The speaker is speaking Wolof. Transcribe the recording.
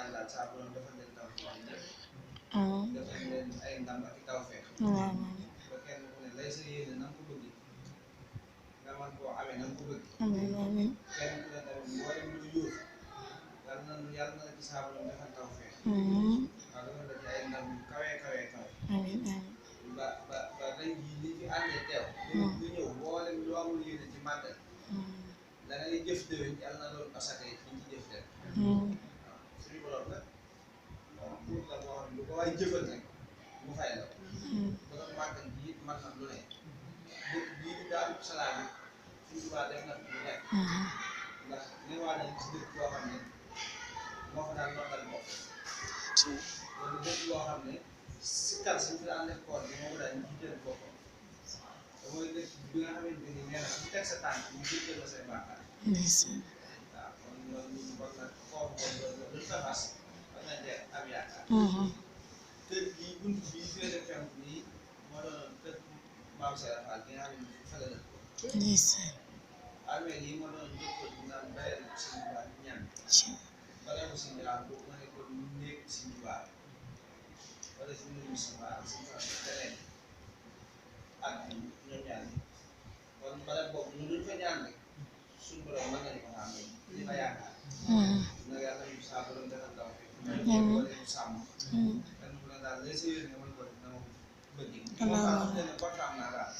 ñaan daal saa borom defal leen taw fi ñëpp amiin defal leen ay ndam ak i tawfeex amiin ba kenn ku ne lay sa yéene na nga ko bëgg nga mën koo amee na nga ko bëgg amiin kenn ku ne tamit mboolem lu yóotu yàlla na ci saa borom defal tawfeex amiin waaw defal la ci ay ndam yu kawe amiin ba ren jii ni fi àndee teew lu ñëw mboolem lu amul yéene ci màggal da ngay jëf déwén yàlla na loolu asaka yi ñu ci jëf leen waaw suñu borom nag moom pour la boo xam ne lu ko waay jëfal rek mu fay la ko ba doon màggal ji it man na lu ne dëkk bii di daal salaam yi suñu tubaab def na lu nekk ndax li waa nañ si dëkk boo xam ne moo fa daan nokkal bopp loolu dëkk boo xam ne si kal si fi daan def koor bi moo ko daan jiiteel boppam te mooy dëkk bi nga xamante ni nee na ku teg sa tànk ñu jiiteel la say bàkkaar waaw kon loolu kon nag foofu kon loolu lu fa fas war nañ cee am yaakaar kër gii bunt bii féete fenk nii moo doon kër maam Serap Fall gi nga xam ne fa la dëkk armée yi moo doon jëkkoon ñu naan bayal suñu baax ñaan bayal ko suñu baax boobu ma ne ko néeg suñu baax wala suñu Moustapha ak suñu Fall beneen ak ñoom ñaar ñi kon barab boobu ñu duñ fa ñaan rek suñu borom mën nañu ko xam ne li fa yaakaar nag yàlla ñu saa borom defal taw ñu boole ñu sàmm kenn ku ne daal lay sa yéene nga mën ko def na ma bëgg moo tax ne kontaan naa daal